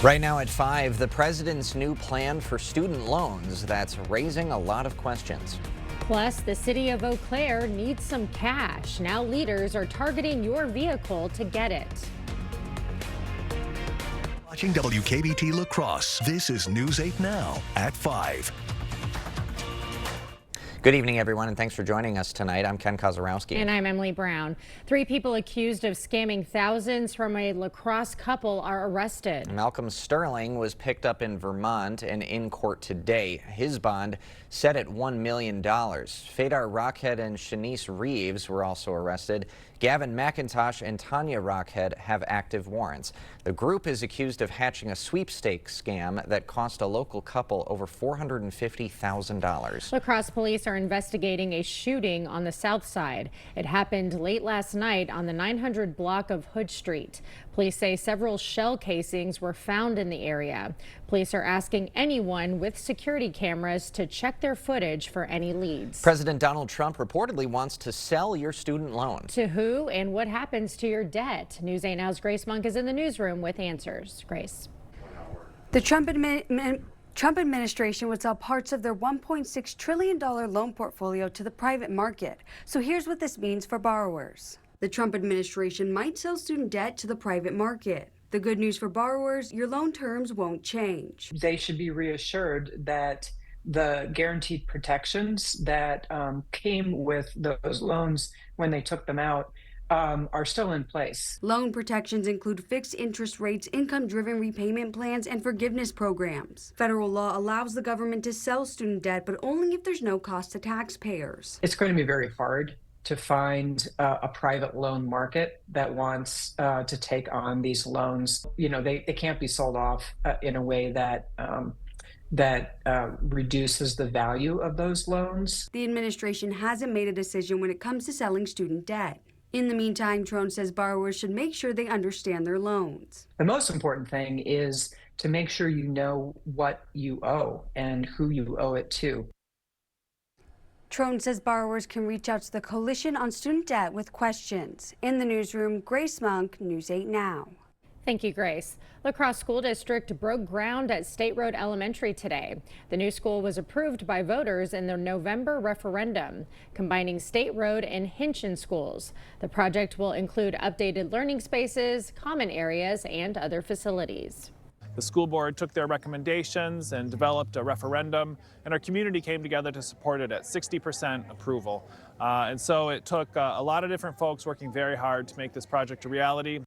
Right now at 5, the president's new plan for student loans that's raising a lot of questions. Plus, the city of Eau Claire needs some cash. Now leaders are targeting your vehicle to get it. Watching WKBT La Crosse, this is News 8 Now at 5. Good evening, everyone, and thanks for joining us tonight. I'm Ken Kozarowski. And I'm Emily Brown. 3 people accused of scamming thousands from a La Crosse couple are arrested. Malcolm Sterling was picked up in Vermont and in court today. His bond set at $1 million. Fedar Rockhead and Shanice Reeves were also arrested. Gavin McIntosh and Tanya Rockhead have active warrants. The group is accused of hatching a sweepstakes scam that cost a local couple over $450,000. La Crosse police are investigating a shooting on the south side. It happened late last night on the 900 block of Hood Street. Police say several shell casings were found in the area. Police are asking anyone with security cameras to check their footage for any leads. President Donald Trump reportedly wants to sell your student loan. To who and what happens to your debt? News 8 Now's Grace Monk is in the newsroom with answers. Grace. The Trump administration would sell parts of their $1.6 trillion loan portfolio to the private market. So here's what this means for borrowers. The Trump administration might sell student debt to the private market. The good news for borrowers, your loan terms won't change. They should be reassured that the guaranteed protections that came with those loans when they took them out are still in place. Loan protections include fixed interest rates, income-driven repayment plans, and forgiveness programs. Federal law allows the government to sell student debt, but only if there's no cost to taxpayers. It's going to be very hard to find a private loan market that wants to take on these loans. You know, they can't be sold off in a way that reduces the value of those loans. The administration hasn't made a decision when it comes to selling student debt. In the meantime, Trone says borrowers should make sure they understand their loans. The most important thing is to make sure you know what you owe and who you owe it to. Trone says borrowers can reach out to the Coalition on Student Debt with questions. In the newsroom, Grace Monk, News 8 Now. Thank you, Grace. La Crosse School District broke ground at State Road Elementary today. The new school was approved by voters in the November referendum, combining State Road and Hinchin schools. The project will include updated learning spaces, common areas, and other facilities. The school board took their recommendations and developed a referendum, and our community came together to support it at 60% approval. And so it took a lot of different folks working very hard to make this project a reality.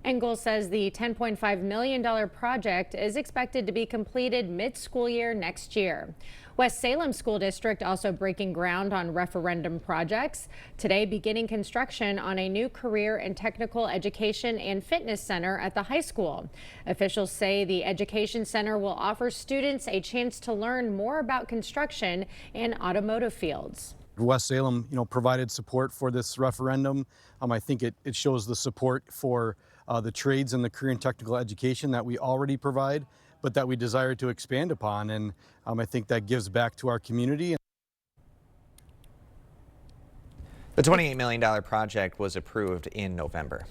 Engel says the $10.5 million project is expected to be completed mid-school year next year. West Salem School District also breaking ground on referendum projects. Today, beginning construction on a new career and technical education and fitness center at the high school. Officials say the education center will offer students a chance to learn more about construction and automotive fields. West Salem, provided support for this referendum. I think it shows the support for the trades and the career and technical education that we already provide, but that we desire to expand upon. And I think that gives back to our community. The $28 million project was approved in November.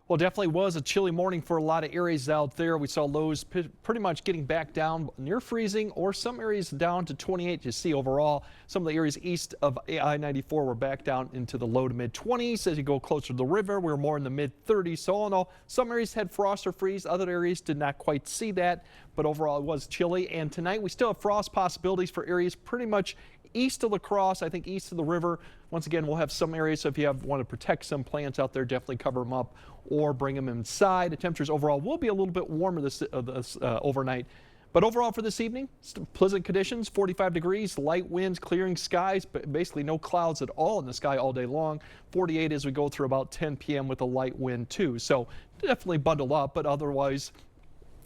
Well, definitely was a chilly morning for a lot of areas out there. We saw lows pretty much getting back down near freezing, or some areas down to 28. You see overall, some of the areas east of I-94 were back down into the low to mid 20s. As you go closer to the river, we were more in the mid 30s. So all in all, some areas had frost or freeze. Other areas did not quite see that, but overall it was chilly. And tonight we still have frost possibilities for areas pretty much east of La Crosse, I think east of the river. Once again, we'll have some areas, so if you want to protect some plants out there, definitely cover them up or bring them inside. The temperatures overall will be a little bit warmer this overnight. But overall for this evening, pleasant conditions, 45 degrees, light winds, clearing skies, but basically no clouds at all in the sky all day long. 48 as we go through about 10 p.m. with a light wind too. So definitely bundle up, but otherwise,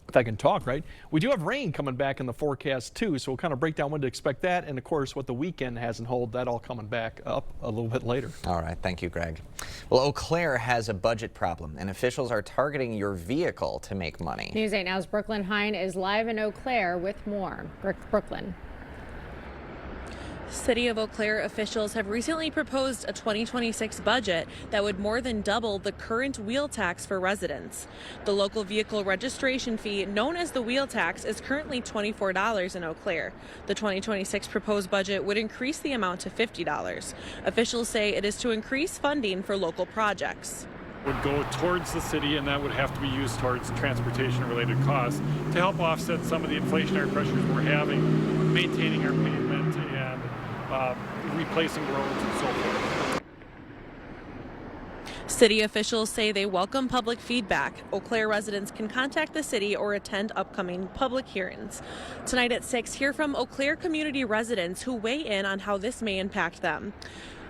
if I can talk, right? We do have rain coming back in the forecast too, so we'll kind of break down when to expect that, and of course what the weekend has in hold, that all coming back up a little bit later. All right, thank you, Greg. Well, Eau Claire has a budget problem, and officials are targeting your vehicle to make money. News 8 Now's Brooklyn Hine is live in Eau Claire with more. Brooklyn. City of Eau Claire officials have recently proposed a 2026 budget that would more than double the current wheel tax for residents. The local vehicle registration fee, known as the wheel tax, is currently $24 in Eau Claire. The 2026 proposed budget would increase the amount to $50. Officials say it is to increase funding for local projects. Would go towards the city, and that would have to be used towards transportation related costs to help offset some of the inflationary pressures we're having, maintaining our pavement and replacing roads and so forth. City officials say they welcome public feedback. Eau Claire residents can contact the city or attend upcoming public hearings. Tonight at 6, hear from Eau Claire community residents who weigh in on how this may impact them.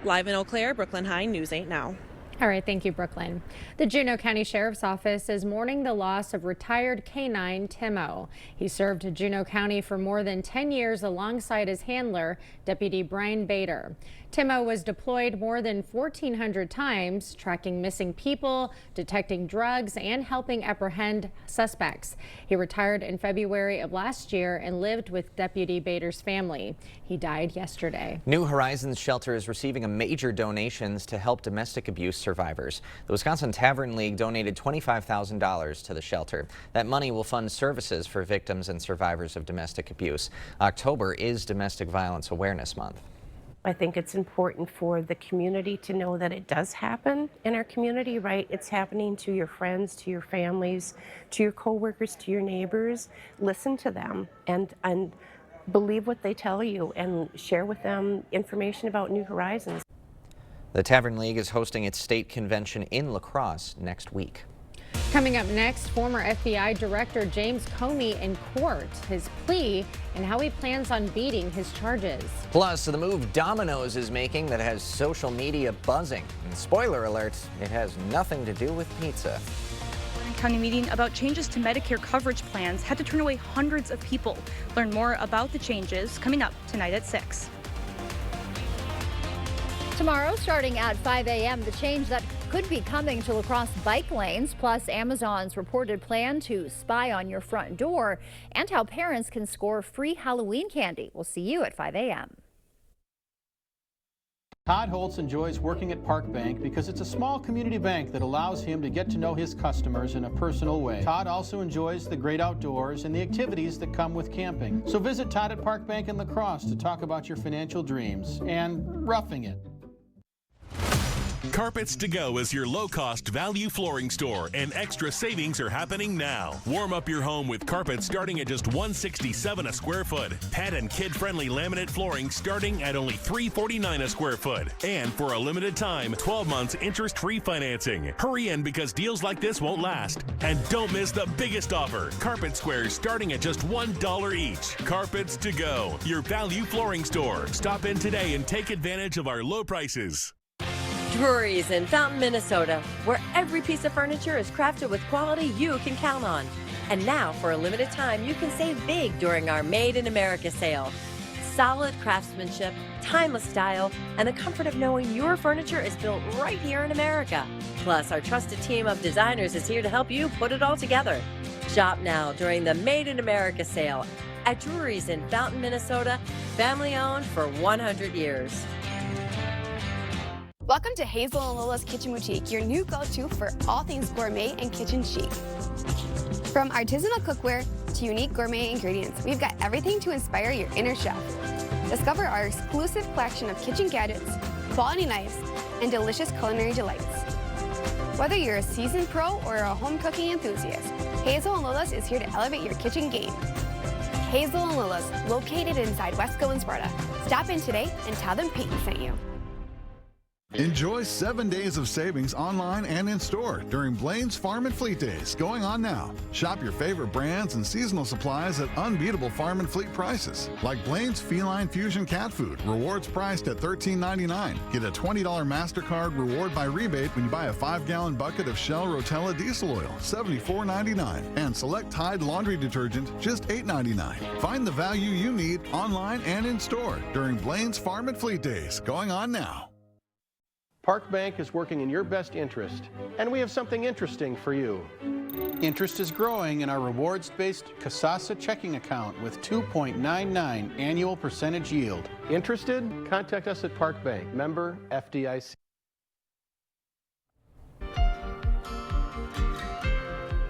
Live in Eau Claire, Brooklyn Hine, News 8 Now. All right, thank you, Brooklyn. The Juneau County Sheriff's Office is mourning the loss of retired K-9 Timo. He served Juneau County for more than 10 years alongside his handler, Deputy Brian Bader. Timo was deployed more than 1,400 times, tracking missing people, detecting drugs, and helping apprehend suspects. He retired in February of last year and lived with Deputy Bader's family. He died yesterday. New Horizons Shelter is receiving a major donations to help domestic abuse survivors. The Wisconsin Tavern League donated $25,000 to the shelter. That money will fund services for victims and survivors of domestic abuse. October is Domestic Violence Awareness Month. I think it's important for the community to know that it does happen in our community, right? It's happening to your friends, to your families, to your coworkers, to your neighbors. Listen to them and believe what they tell you and share with them information about New Horizons. The Tavern League is hosting its state convention in La Crosse next week. Coming up next, former FBI Director James Comey in court, his plea, and how he plans on beating his charges. Plus, the move Domino's is making that has social media buzzing. And spoiler alert, it has nothing to do with pizza. County meeting about changes to Medicare coverage plans had to turn away hundreds of people. Learn more about the changes coming up tonight at 6. Tomorrow, starting at 5 a.m., the change that could be coming to La Crosse bike lanes, plus Amazon's reported plan to spy on your front door, and how parents can score free Halloween candy. We'll see you at 5 a.m. Todd Holtz enjoys working at Park Bank because it's a small community bank that allows him to get to know his customers in a personal way. Todd also enjoys the great outdoors and the activities that come with camping. So visit Todd at Park Bank in La Crosse to talk about your financial dreams and roughing it. Carpets to Go is your low-cost value flooring store, and extra savings are happening now. Warm up your home with carpets starting at just $167 a square foot. Pet and kid-friendly laminate flooring starting at only $349 a square foot. And for a limited time, 12 months interest-free financing. Hurry in because deals like this won't last. And don't miss the biggest offer. Carpet squares starting at just $1 each. Carpets to Go, your value flooring store. Stop in today and take advantage of our low prices. Drury's in Fountain, Minnesota, where every piece of furniture is crafted with quality you can count on. And now, for a limited time, you can save big during our Made in America sale. Solid craftsmanship, timeless style, and the comfort of knowing your furniture is built right here in America. Plus, our trusted team of designers is here to help you put it all together. Shop now during the Made in America sale at Drury's in Fountain, Minnesota, family owned for 100 years. Welcome to Hazel and Lola's Kitchen Boutique, your new go-to for all things gourmet and kitchen chic. From artisanal cookware to unique gourmet ingredients, we've got everything to inspire your inner chef. Discover our exclusive collection of kitchen gadgets, quality knives, and delicious culinary delights. Whether you're a seasoned pro or a home cooking enthusiast, Hazel and Lola's is here to elevate your kitchen game. Hazel and Lola's, located inside Wesco and Sparta. Stop in today and tell them Peyton sent you. Enjoy 7 days of savings online and in store during Blaine's Farm and Fleet Days, going on now. Shop your favorite brands and seasonal supplies at unbeatable farm and fleet prices, like Blaine's Feline Fusion Cat Food, rewards priced at $13.99. Get a $20 MasterCard reward by rebate when you buy a 5-gallon bucket of Shell Rotella diesel oil, $74.99. And select Tide laundry detergent, just $8.99. Find the value you need online and in store during Blaine's Farm and Fleet Days, going on now. Park Bank is working in your best interest, and we have something interesting for you. Interest is growing in our rewards-based Kasasa checking account with 2.99 annual percentage yield. Interested? Contact us at Park Bank, member FDIC.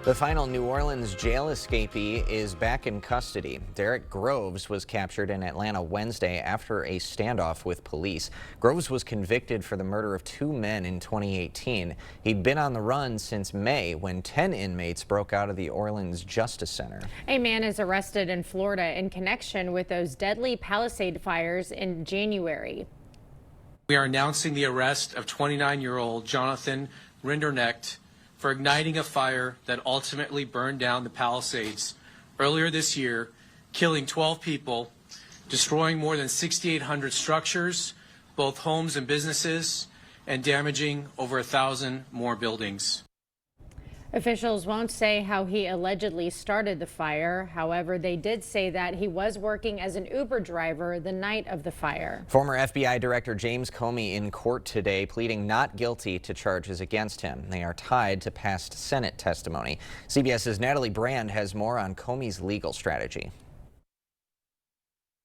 The final New Orleans jail escapee is back in custody. Derek Groves was captured in Atlanta Wednesday after a standoff with police. Groves was convicted for the murder of 2 men in 2018. He'd been on the run since May when 10 inmates broke out of the Orleans Justice Center. A man is arrested in Florida in connection with those deadly Palisade fires in January. We are announcing the arrest of 29-year-old Jonathan Rinderknecht for igniting a fire that ultimately burned down the Palisades earlier this year, killing 12 people, destroying more than 6,800 structures, both homes and businesses, and damaging over 1,000 more buildings. Officials won't say how he allegedly started the fire. However, they did say that he was working as an Uber driver the night of the fire. Former FBI Director James Comey in court today pleading not guilty to charges against him. They are tied to past Senate testimony. CBS's Natalie Brand has more on Comey's legal strategy.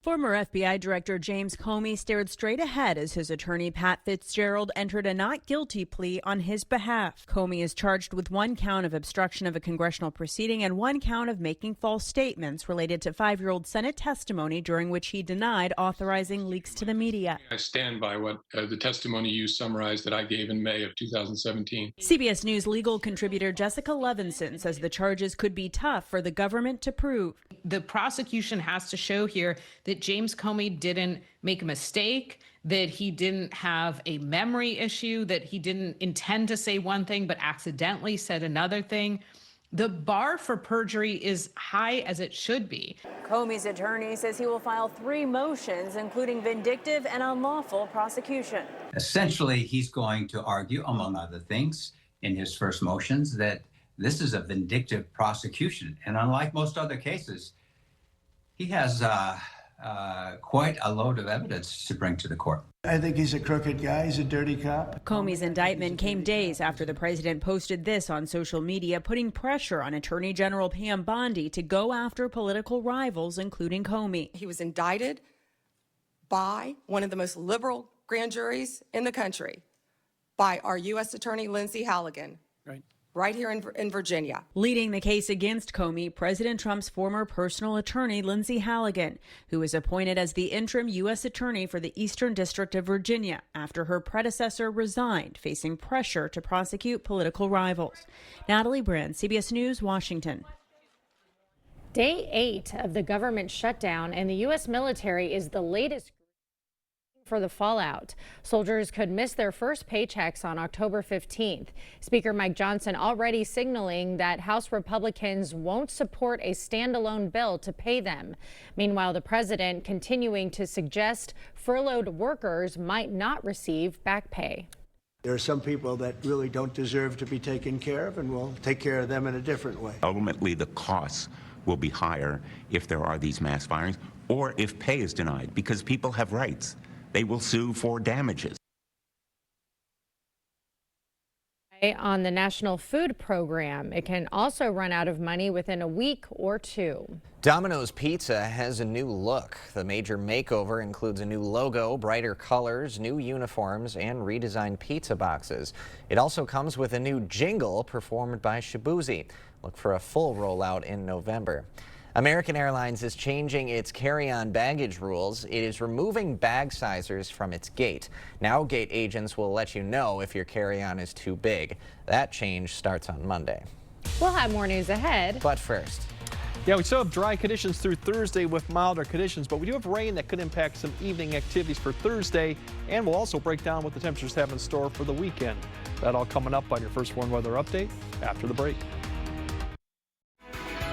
Former FBI Director James Comey stared straight ahead as his attorney Pat Fitzgerald entered a not guilty plea on his behalf. Comey is charged with 1 count of obstruction of a congressional proceeding and 1 count of making false statements related to 5-year-old Senate testimony during which he denied authorizing leaks to the media. I stand by what the testimony you summarized that I gave in May of 2017. CBS News legal contributor Jessica Levinson says the charges could be tough for the government to prove. The prosecution has to show here that James Comey didn't make a mistake, that he didn't have a memory issue, that he didn't intend to say one thing but accidentally said another thing. The bar for perjury is high as it should be. Comey's attorney says he will file 3 motions, including vindictive and unlawful prosecution. Essentially, he's going to argue, among other things, in his first motions that this is a vindictive prosecution. And unlike most other cases, he has quite a load of evidence to bring to the court. I think he's a crooked guy. He's a dirty cop. Comey's indictment came days after the president posted this on social media, putting pressure on Attorney General Pam Bondi to go after political rivals, including Comey. He was indicted by one of the most liberal grand juries in the country, by our U.S. Attorney Lindsay Halligan. Right here in Virginia. Leading the case against Comey, President Trump's former personal attorney, Lindsay Halligan, who was appointed as the interim U.S. attorney for the Eastern District of Virginia after her predecessor resigned, facing pressure to prosecute political rivals. Natalie Brand, CBS News, Washington. Day 8 of the government shutdown, and the U.S. military is the latest for the fallout. Soldiers could miss their first paychecks on October 15th. Speaker Mike Johnson already signaling that House Republicans won't support a standalone bill to pay them. Meanwhile, the president continuing to suggest furloughed workers might not receive back pay. There are some people that really don't deserve to be taken care of, and we'll take care of them in a different way. Ultimately, the costs will be higher if there are these mass firings or if pay is denied, because people have rights. They will sue for damages. On the National Food Program, it can also run out of money within a week or 2. Domino's Pizza has a new look. The major makeover includes a new logo, brighter colors, new uniforms, and redesigned pizza boxes. It also comes with a new jingle performed by Shaboozey. Look for a full rollout in November. American Airlines is changing its carry-on baggage rules. It is removing bag sizers from its gate. Now gate agents will let you know if your carry-on is too big. That change starts on Monday. We'll have more news ahead. But first. Yeah, we still have dry conditions through Thursday with milder conditions, but we do have rain that could impact some evening activities for Thursday, and we'll also break down what the temperatures have in store for the weekend. That all coming up on your First Warn Weather Update after the break.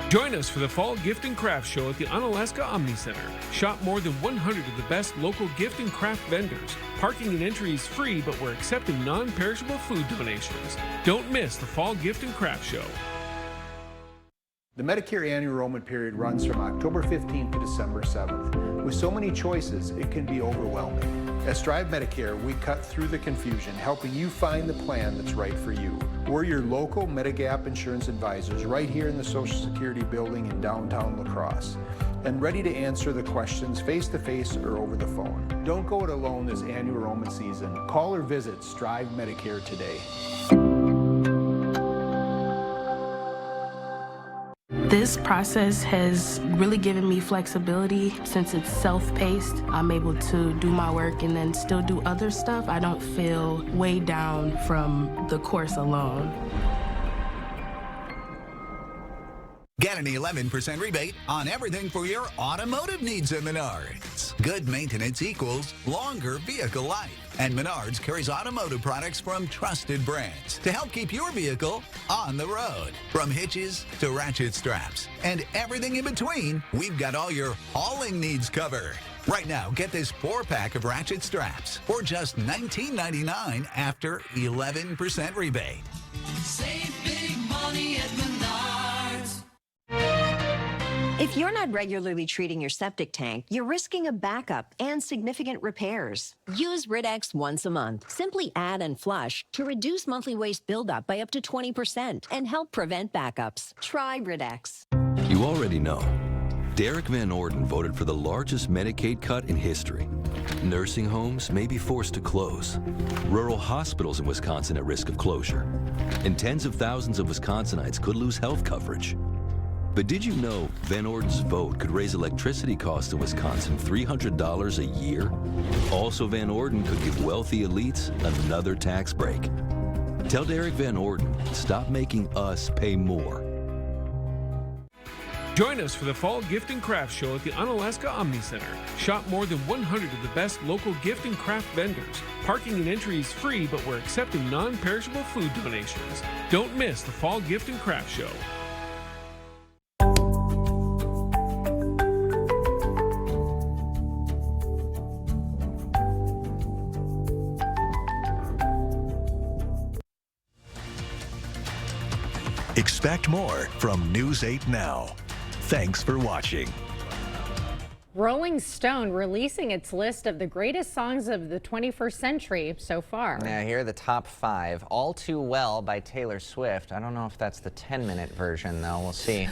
Join us for the Fall Gift and Craft Show at the Onalaska Omni Center. Shop more than 100 of the best local gift and craft vendors. Parking and entry is free, but we're accepting non-perishable food donations. Don't miss the Fall Gift and Craft Show. The Medicare annual enrollment period runs from October 15th to December 7th. With so many choices, it can be overwhelming. At Strive Medicare, we cut through the confusion, helping you find the plan that's right for you. We're your local Medigap insurance advisors right here in the Social Security building in downtown La Crosse, and ready to answer the questions face-to-face or over the phone. Don't go it alone this annual enrollment season. Call or visit Strive Medicare today. This process has really given me flexibility. Since it's self-paced, I'm able to do my work and then still do other stuff. I don't feel weighed down from the course alone. Get an 11% rebate on everything for your automotive needs at Menards. Good maintenance equals longer vehicle life. And Menards carries automotive products from trusted brands to help keep your vehicle on the road. From hitches to ratchet straps and everything in between, we've got all your hauling needs covered. Right now, get this 4-pack of ratchet straps for just $19.99 after 11% rebate. Save big money at Menards. If you're not regularly treating your septic tank, you're risking a backup and significant repairs. Use Rid-X once a month. Simply add and flush to reduce monthly waste buildup by up to 20% and help prevent backups. Try Rid-X. You already know. Derek Van Orden voted for the largest Medicaid cut in history. Nursing homes may be forced to close. Rural hospitals in Wisconsin at risk of closure. And tens of thousands of Wisconsinites could lose health coverage. But did you know Van Orden's vote could raise electricity costs in Wisconsin $300 a year? Also, Van Orden could give wealthy elites another tax break. Tell Derek Van Orden, stop making us pay more. Join us for the Fall Gift and Craft Show at the Onalaska Omni Center. Shop more than 100 of the best local gift and craft vendors. Parking and entry is free, but we're accepting non-perishable food donations. Don't miss the Fall Gift and Craft Show. Expect more from News 8 Now. Thanks for watching. Rolling Stone releasing its list of the greatest songs of the 21st century so far. Now here are the top 5. All Too Well by Taylor Swift. I don't know if that's the 10-minute version though, we'll see.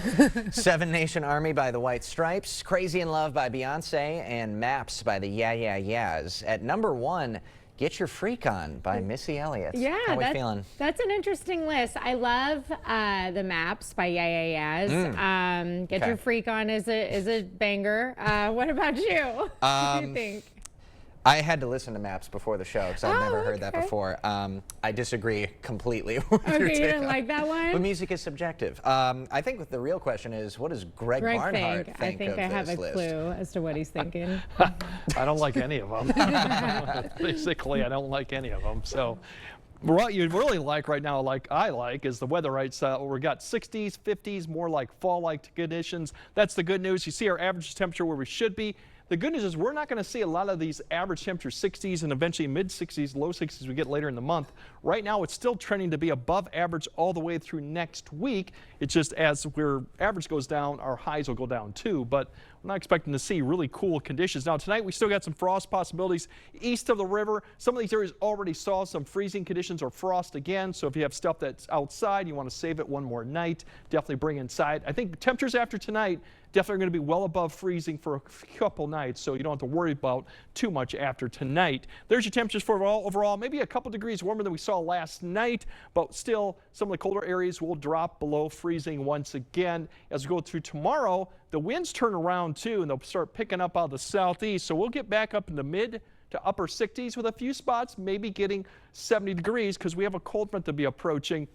Seven Nation Army by the White Stripes, Crazy in Love by Beyonce, and Maps by the Yeah Yeah Yeahs. At number 1, Get Your Freak On by Missy Elliott. Yeah, how are we feeling? That's an interesting list. I love the Maps by Yeah Yeah Yeahs. Get Your Freak On is a banger. What about you? What do you think? I had to listen to Maps before the show because I've never heard that before. I disagree completely with your take. You didn't like that one? But music is subjective. I think the real question is, what does Greg Barnhart think I think of I have this a list? clue as to what he's thinking. I don't like any of them. Basically, I don't like any of them. So what you really like right now, like I like, is the weather right side. We got 60s, 50s, more like fall-like conditions. That's the good news. You see our average temperature where we should be. The good news is we're not going to see a lot of these average temperatures, 60s and eventually mid-60s, low 60s we get later in the month. Right now it's still trending to be above average all the way through next week. It's just as our average goes down, our highs will go down too. But I'm not expecting to see really cool conditions. Now tonight we still got some frost possibilities east of the river. Some of these areas already saw some freezing conditions or frost again. So if you have stuff that's outside, you want to save it one more night, definitely bring inside. I think temperatures after tonight definitely going to be well above freezing for a couple nights, so you don't have to worry about too much after tonight. There's your temperatures for overall, maybe a couple degrees warmer than we saw last night, but still some of the colder areas will drop below freezing once again. As we go through tomorrow, the winds turn around too, and they'll start picking up out of the southeast, so we'll get back up in the mid to upper 60s with a few spots, maybe getting 70 degrees because we have a cold front to be approaching.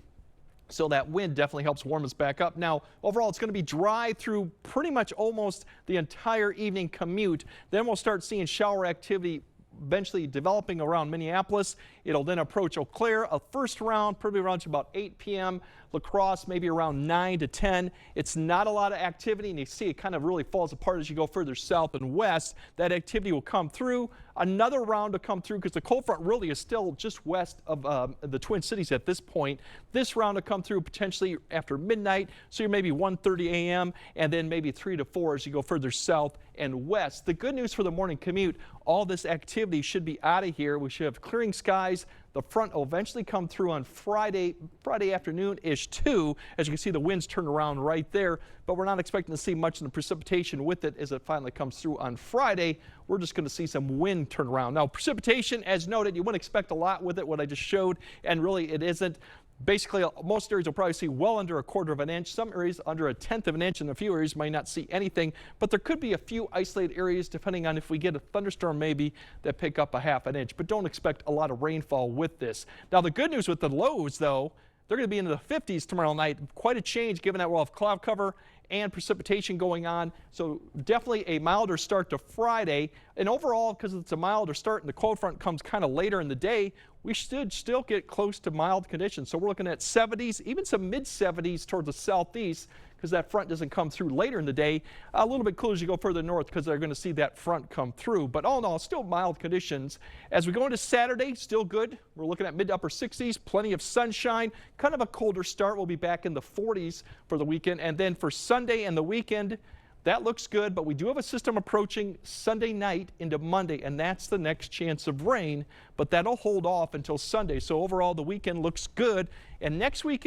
So that wind definitely helps warm us back up. Now, overall, it's going to be dry through pretty much almost the entire evening commute. Then we'll start seeing shower activity eventually developing around Minneapolis. It'll then approach Eau Claire, a first round, probably around to about 8 p.m. La Crosse, maybe around 9 to 10. It's not a lot of activity, and you see it kind of really falls apart as you go further south and west. That activity will come through. Another round to come through because the cold front really is still just west of the Twin Cities at this point. This round to come through potentially after midnight, so you're maybe 1:30 a.m. and then maybe 3 to 4 as you go further south and west. The good news for the morning commute, all this activity should be out of here. We should have clearing skies. The front will eventually come through on Friday afternoon-ish too. As you can see, the winds turn around right there, but we're not expecting to see much in the precipitation with it as it finally comes through on Friday. We're just going to see some wind turn around. Now, precipitation, as noted, you wouldn't expect a lot with it, what I just showed, and really it isn't. Basically, most areas will probably see well under 1/4 of an inch. Some areas under 1/10 of an inch, and a few areas might not see anything. But there could be a few isolated areas, depending on if we get a thunderstorm maybe, that pick up a 1/2 inch. But don't expect a lot of rainfall with this. Now, the good news with the lows, though, they're going to be into the 50s tomorrow night. Quite a change, given that we'll have cloud cover and precipitation going on. So definitely a milder start to Friday. And overall, because it's a milder start and the cold front comes kind of later in the day, we should still get close to mild conditions. So we're looking at 70s, even some mid-70s towards the southeast, because that front doesn't come through later in the day. A little bit cooler as you go further north because they're going to see that front come through. But all in all, still mild conditions. As we go into Saturday, still good. We're looking at mid to upper 60s, plenty of sunshine, kind of a colder start. We'll be back in the 40s for the weekend. And then for Sunday and the weekend, that looks good, but we do have a system approaching Sunday night into Monday, and that's the next chance of rain, but that'll hold off until Sunday. So overall, the weekend looks good. And next week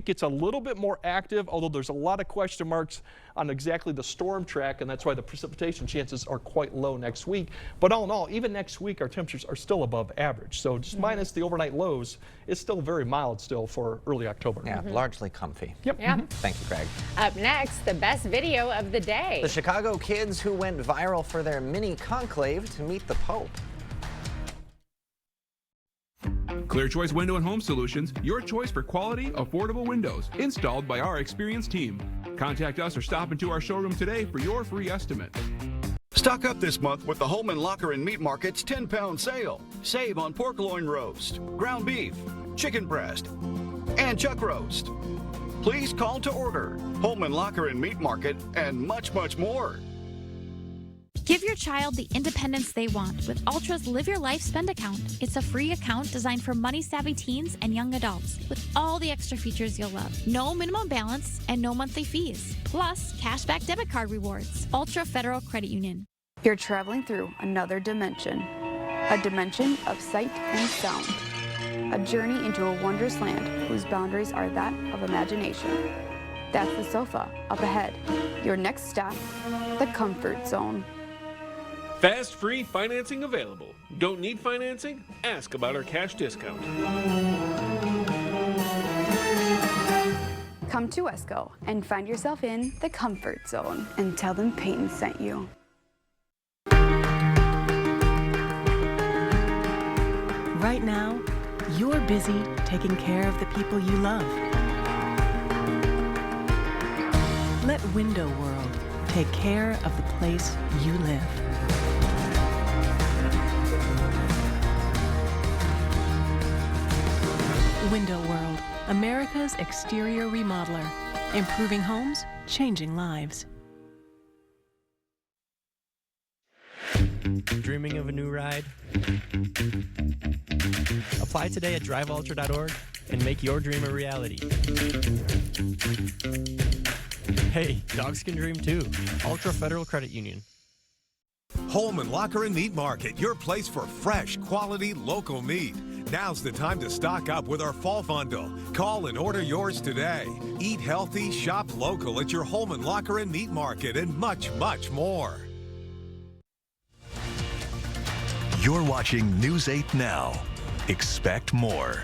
gets a little bit more active, although there's a lot of question marks on exactly the storm track, and that's why the precipitation chances are quite low next week. But all in all, even next week, our temperatures are still above average. So just minus the overnight lows, it's still very mild still for early October. Yeah, largely comfy. Yep. Yeah. Thank you, Greg. Up next, the best video of the day. The Chicago kids who went viral for their mini conclave to meet the Pope. Clear Choice Window and Home Solutions, your choice for quality, affordable windows, installed by our experienced team. Contact us or stop into our showroom today for your free estimate. Stock up this month with the Holman Locker and Meat Market's 10-pound sale. Save on pork loin roast, ground beef, chicken breast, and chuck roast. Please call to order. Holman Locker and Meat Market, and much, much more. Give your child the independence they want with Ultra's Live Your Life Spend account. It's a free account designed for money-savvy teens and young adults with all the extra features you'll love. No minimum balance and no monthly fees. Plus, cashback debit card rewards. Ultra Federal Credit Union. You're traveling through another dimension. A dimension of sight and sound. A journey into a wondrous land whose boundaries are that of imagination. That's the sofa up ahead. Your next stop, the comfort zone. Fast, free financing available. Don't need financing? Ask about our cash discount. Come to Esco and find yourself in the comfort zone and tell them Peyton sent you. Right now, you're busy taking care of the people you love. Let Window World take care of the place you live. Window World, America's exterior remodeler. Improving homes, changing lives. Dreaming of a new ride? Apply today at driveultra.org and make your dream a reality. Hey, dogs can dream too. Ultra Federal Credit Union. Holman Locker and Meat Market, your place for fresh, quality, local meat. Now's the time to stock up with our fall bundle. Call and order yours today. Eat healthy, shop local at your Holman Locker and Meat Market, and much, much more. You're watching News 8 Now. Expect more.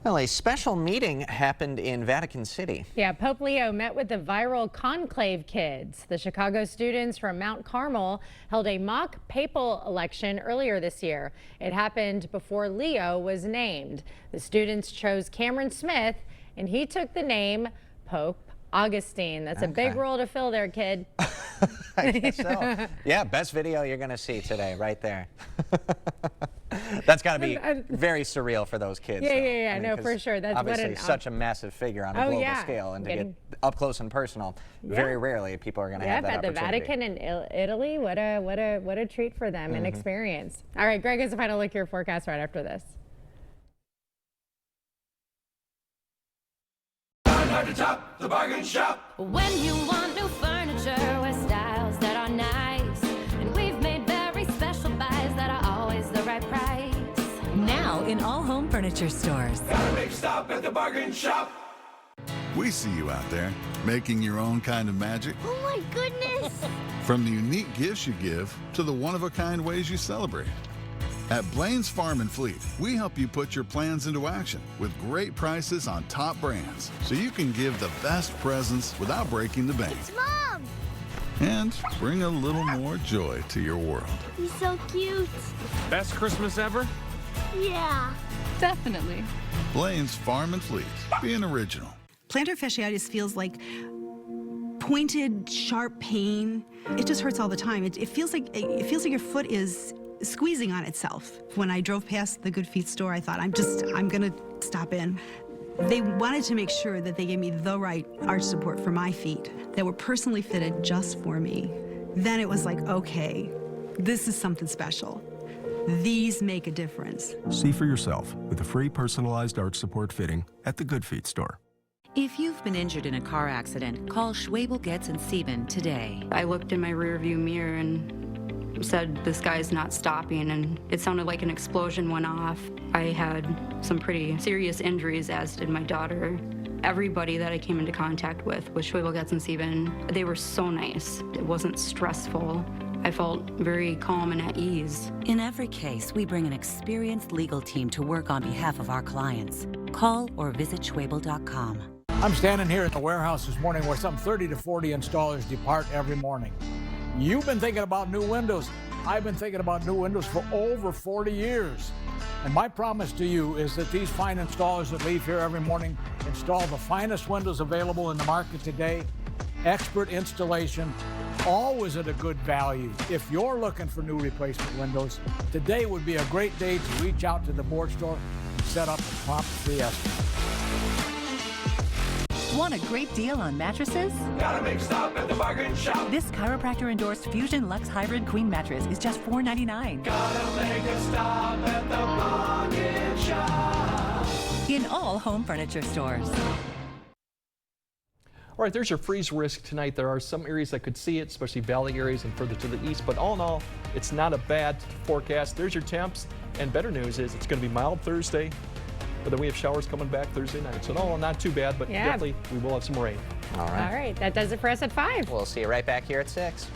Well, a special meeting happened in Vatican City. Yeah, Pope Leo met with the viral conclave kids. The Chicago students from Mount Carmel held a mock papal election earlier this year. It happened before Leo was named. The students chose Cameron Smith, and he took the name Pope Augustine. That's a big role to fill there, kid. I guess so. Yeah, best video you're going to see today, right there. That's got to be very surreal for those kids. Yeah, though. yeah, I mean, no, for sure. That's obviously such a massive figure on a global scale, and to get up close and personal, very rarely people are going to have that at the opportunity. Vatican and Italy, what a treat for them and experience. All right, Greg has a final look at your forecast right after this. To top the bargain shop. When you want new furniture, now in all home furniture stores. Got a big stop at the bargain shop. We see you out there, making your own kind of magic. Oh my goodness! From the unique gifts you give to the one-of-a-kind ways you celebrate. At Blaine's Farm and Fleet, we help you put your plans into action with great prices on top brands, so you can give the best presents without breaking the bank. It's Mom! And bring a little more joy to your world. He's so cute. Best Christmas ever? Yeah. Definitely. Blaine's Farm and Fleet, being original. Plantar fasciitis feels like pointed, sharp pain. It just hurts all the time. It feels like your foot is squeezing on itself. When I drove past the Good Feet store, I thought, I'm gonna stop in. They wanted to make sure that they gave me the right arch support for my feet that were personally fitted just for me. Then it was like, okay, this is something special. These make a difference. See for yourself with a free personalized arch support fitting at the Good Feet store. If you've been injured in a car accident, call Schwabel, Getz & Sieben today. I looked in my rearview mirror and said, this guy's not stopping, and it sounded like an explosion went off. I had some pretty serious injuries, as did my daughter. Everybody that I came into contact with Schwabel, Getz & Sieben, they were so nice. It wasn't stressful. I felt very calm and at ease. In every case, we bring an experienced legal team to work on behalf of our clients. Call or visit Schwabel.com. I'm standing here in the warehouse this morning where some 30 to 40 installers depart every morning. You've been thinking about new windows. I've been thinking about new windows for over 40 years. And my promise to you is that these fine installers that leave here every morning install the finest windows available in the market today. Expert installation, always at a good value. If you're looking for new replacement windows, today would be a great day to reach out to the board store and set up a prompt free estimate. Want a great deal on mattresses? Got a big stop at the bargain shop. This chiropractor-endorsed Fusion Lux Hybrid Queen mattress is just $4.99. Gotta make a stop at the bargain shop. In all home furniture stores. All right, there's your freeze risk tonight. There are some areas that could see it, especially valley areas and further to the east, but all in all, it's not a bad forecast. There's your temps, and better news is it's going to be mild Thursday, but then we have showers coming back Thursday night. So no, not too bad, but definitely we will have some rain. All right. All right, that does it for us at 5. We'll see you right back here at 6.